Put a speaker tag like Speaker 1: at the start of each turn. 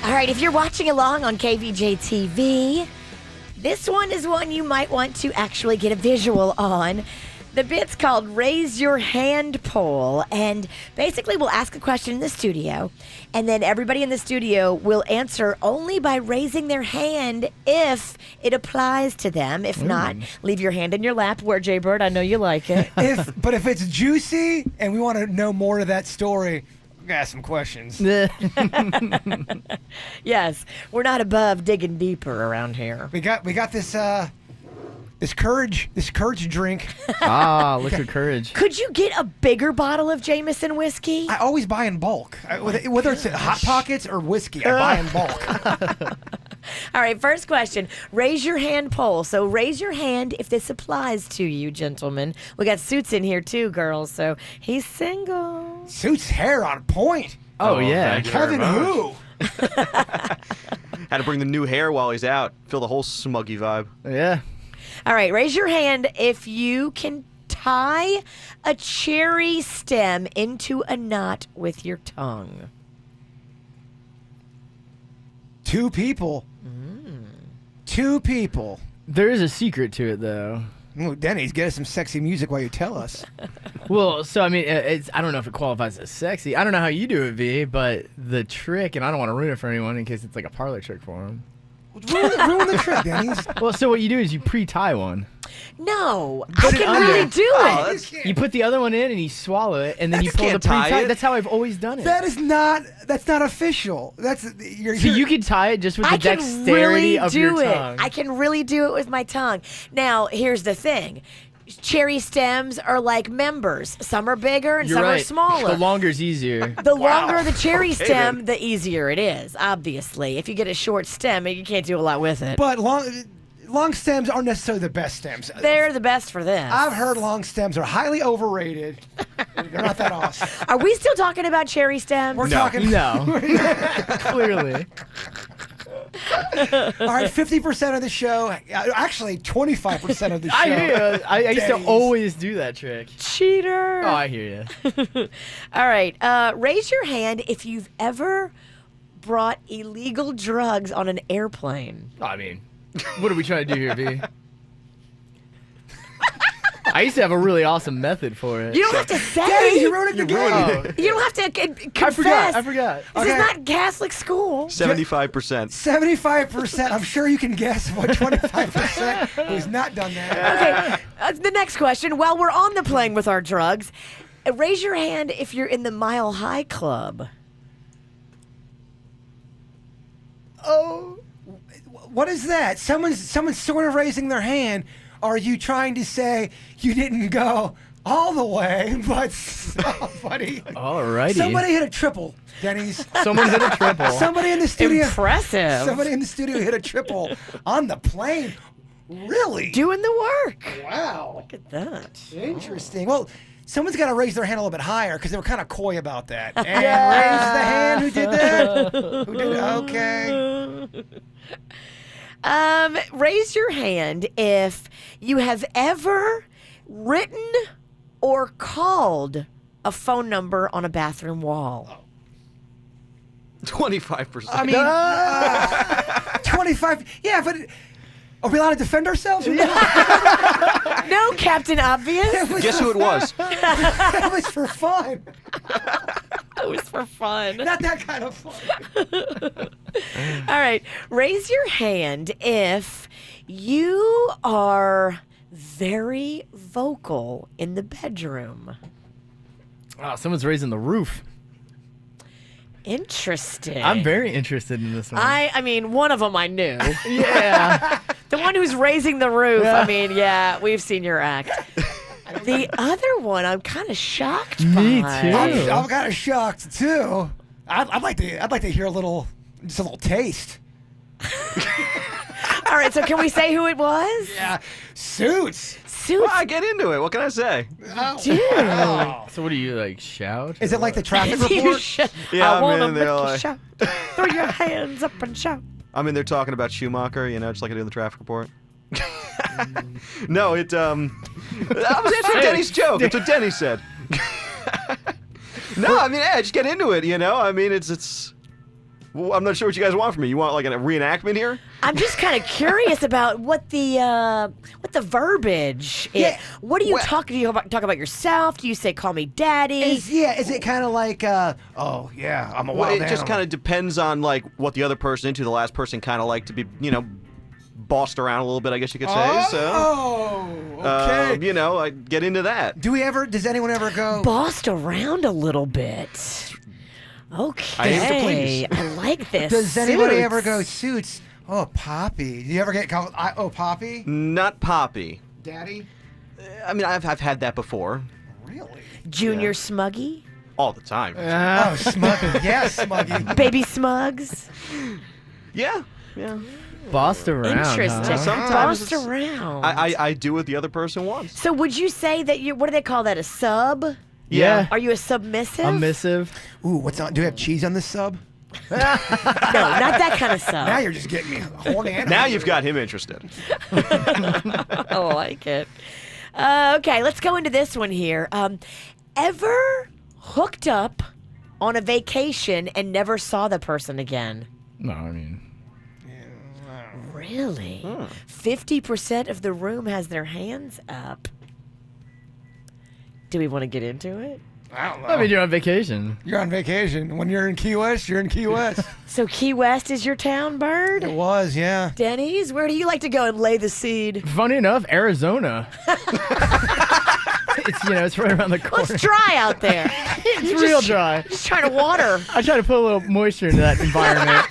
Speaker 1: All right, if you're watching along on KVJ TV, this one is one you might want to actually get a visual on. The bit's called Raise Your Hand Poll, and basically we'll ask a question in the studio, and then everybody in the studio will answer only by raising their hand if it applies to them. If not, leave your hand in your lap where, Jay-Bird, I know you like it.
Speaker 2: But if it's juicy and we want to know more of that story, we got some questions.
Speaker 1: Yes, we're not above digging deeper around here.
Speaker 2: We got this courage drink.
Speaker 3: Liquid courage.
Speaker 1: Could you get a bigger bottle of Jameson whiskey?
Speaker 2: I always buy in bulk. Whether it's Hot Pockets or whiskey, I buy in bulk.
Speaker 1: All right, first question. Raise your hand poll. So raise your hand if this applies to you, gentlemen. We got Suits in here too, girls, so he's single.
Speaker 2: Suits' hair on point.
Speaker 3: Oh yeah.
Speaker 4: thank you very
Speaker 2: Kevin
Speaker 4: much.
Speaker 2: who?
Speaker 4: Had to bring the new hair while he's out. Feel the whole smuggy vibe.
Speaker 3: Yeah.
Speaker 1: All right, raise your hand if you can tie a cherry stem into a knot with your tongue.
Speaker 2: 2 people. 2 people.
Speaker 3: There is a secret to it though.
Speaker 2: Ooh, Denny's, get us some sexy music while you tell us.
Speaker 3: Well, so I mean, I don't know if it qualifies as sexy. I don't know how you do it, V, but the trick, and I don't want to ruin it for anyone in case it's like a parlor trick for him.
Speaker 2: Ruin the trick, Denny's.
Speaker 3: Well, so what you do is you pre-tie one.
Speaker 1: No,
Speaker 3: Put
Speaker 1: I
Speaker 3: it
Speaker 1: can
Speaker 3: under.
Speaker 1: really do
Speaker 4: Oh,
Speaker 1: it.
Speaker 3: You put the other one in and you swallow it, and then you pull the
Speaker 4: can't tie
Speaker 3: pre-tie.
Speaker 4: it.
Speaker 3: That's how I've always done it.
Speaker 2: That's not official. So
Speaker 3: you can tie it just with the
Speaker 1: I can
Speaker 3: dexterity
Speaker 1: really
Speaker 3: of
Speaker 1: do
Speaker 3: your
Speaker 1: it.
Speaker 3: tongue.
Speaker 1: I can really do it with my tongue. Now, here's the thing. Cherry stems are like members. Some are bigger and
Speaker 3: You're
Speaker 1: some
Speaker 3: right.
Speaker 1: are smaller.
Speaker 3: The longer is easier.
Speaker 1: The longer the cherry
Speaker 4: Okay,
Speaker 1: stem,
Speaker 4: then.
Speaker 1: the easier it is, obviously. If you get a short stem, you can't do a lot with it.
Speaker 2: But long stems aren't necessarily the best stems.
Speaker 1: They're the best for this.
Speaker 2: I've heard long stems are highly overrated. They're not that awesome.
Speaker 1: Are we still talking about cherry stems?
Speaker 2: We're
Speaker 4: No.
Speaker 2: talking.
Speaker 3: No. Clearly.
Speaker 2: All right, 50% of the show. Actually, 25% of the show.
Speaker 3: I hear you. I used to
Speaker 2: Days.
Speaker 3: always do that trick.
Speaker 1: Cheater.
Speaker 3: Oh, I hear you.
Speaker 1: All right. Raise your hand if you've ever brought illegal drugs on an airplane.
Speaker 3: I mean, what are we trying to do here, V? I used to have a really awesome method for it.
Speaker 1: You don't have to say.
Speaker 2: Denny's, you ruined the game.
Speaker 3: Oh,
Speaker 1: You don't have to confess.
Speaker 3: I forgot.
Speaker 1: This
Speaker 2: Okay.
Speaker 1: is not Catholic school.
Speaker 4: 75%.
Speaker 2: 75%. I'm sure you can guess what 25% who's not done that.
Speaker 1: Okay. The next question. While we're on the playing with our drugs, raise your hand if you're in the Mile High Club.
Speaker 2: Oh, what is that? Someone's sort of raising their hand. Are you trying to say you didn't go all the way, but somebody
Speaker 3: Alrighty.
Speaker 2: hit a triple, Denny's.
Speaker 3: Someone hit a triple.
Speaker 2: Somebody in the studio.
Speaker 1: Impressive.
Speaker 2: Somebody in the studio hit a triple on the plane. Really?
Speaker 1: Doing the work.
Speaker 2: Wow.
Speaker 1: Look at that.
Speaker 2: Interesting. Well, someone's got to raise their hand a little bit higher because they were kind of coy about that. And raise the hand. Who did that? Who did it? Okay.
Speaker 1: Raise your hand if you have ever written or called a phone number on a bathroom wall.
Speaker 4: 25%.
Speaker 2: I mean, 25. Yeah, but are we allowed to defend ourselves?
Speaker 1: No, Captain Obvious.
Speaker 4: Guess who it was?
Speaker 2: It was for fun.
Speaker 1: It was for fun.
Speaker 2: Not that kind of fun.
Speaker 1: All right. Raise your hand if you are very vocal in the bedroom.
Speaker 3: Oh, someone's raising the roof.
Speaker 1: Interesting.
Speaker 3: I'm very interested in this one.
Speaker 1: I mean, one of them I knew.
Speaker 3: Yeah.
Speaker 1: The one who's raising the roof.
Speaker 3: Yeah.
Speaker 1: I mean, yeah, we've seen your act. The other one, I'm kind of shocked
Speaker 3: Me
Speaker 1: by.
Speaker 3: too.
Speaker 2: I'm kind of shocked too. I'd like to hear just a little taste.
Speaker 1: All right, so can we say who it was?
Speaker 2: Yeah, Suits.
Speaker 1: Suits.
Speaker 4: Well, I get into it. What can I say?
Speaker 1: Dude.
Speaker 3: So what do you like shout?
Speaker 2: Is it like the traffic
Speaker 1: You
Speaker 2: report?
Speaker 4: Yeah,
Speaker 1: I
Speaker 4: I'm
Speaker 1: want to
Speaker 4: in
Speaker 1: make
Speaker 4: there
Speaker 1: you
Speaker 4: like-
Speaker 1: shout. Throw your hands up and shout.
Speaker 4: I'm in there talking about Schumacher, just like I do in the traffic report. No, I was answering Denny's joke. That's what Denny said. No, I mean, I just get into it, I mean, it's Well, I'm not sure what you guys want from me. You want like a reenactment here?
Speaker 1: I'm just kind of curious about what the verbiage is.
Speaker 2: Yeah.
Speaker 1: What do you
Speaker 4: Well-
Speaker 1: talk? Do you talk about yourself? Do you say "call me daddy"?
Speaker 2: Is it kind of like, oh yeah, I'm a
Speaker 4: Well,
Speaker 2: wild
Speaker 4: it just
Speaker 2: animal.
Speaker 4: kind of depends on like what the other person into. The last person kind of like to be, bossed around a little bit, I guess you could say.
Speaker 2: Oh, okay.
Speaker 4: I get into that.
Speaker 2: Does anyone ever go?
Speaker 1: Bossed around a little bit. Okay,
Speaker 4: I aim to please.
Speaker 1: I like this.
Speaker 2: Does anybody
Speaker 1: Suits.
Speaker 2: ever go Suits? Oh, Poppy. Do you ever get called? Oh, Poppy.
Speaker 4: Not Poppy.
Speaker 2: Daddy.
Speaker 4: I mean, I've had that before,
Speaker 2: Really?
Speaker 1: Junior Smuggy?
Speaker 4: all the time.
Speaker 2: Oh, Smuggy. Yes, Smuggy.
Speaker 1: Baby Smugs?
Speaker 4: Yeah.
Speaker 3: Bossed around.
Speaker 1: Interesting.
Speaker 3: Huh?
Speaker 4: Sometimes
Speaker 1: Bossed
Speaker 4: it's-
Speaker 1: around.
Speaker 4: I do what the other person wants.
Speaker 1: So would you say that what do they call that? A sub?
Speaker 3: Yeah.
Speaker 1: Are you a submissive?
Speaker 3: A missive.
Speaker 2: Ooh, what's on? Do we have cheese on this sub?
Speaker 1: No, not that kind of sub.
Speaker 2: Now you're just getting me horny.
Speaker 4: Now you've got him interested.
Speaker 1: I like it. Okay, let's go into this one here. Ever hooked up on a vacation and never saw the person again?
Speaker 3: No, I mean.
Speaker 1: Really? 50% of the room has their hands up. Do we want to get into it?
Speaker 2: I don't know.
Speaker 3: I mean, you're on vacation.
Speaker 2: You're on vacation. When you're in Key West, you're in Key West.
Speaker 1: So Key West is your town, Bird?
Speaker 2: It was, yeah.
Speaker 1: Denny's? Where do you like to go and lay the seed?
Speaker 3: Funny enough, Arizona. It's right around the
Speaker 1: Well,
Speaker 3: corner.
Speaker 1: it's dry out there.
Speaker 3: It's real dry.
Speaker 1: Just trying to water.
Speaker 3: I try to put a little moisture into that environment.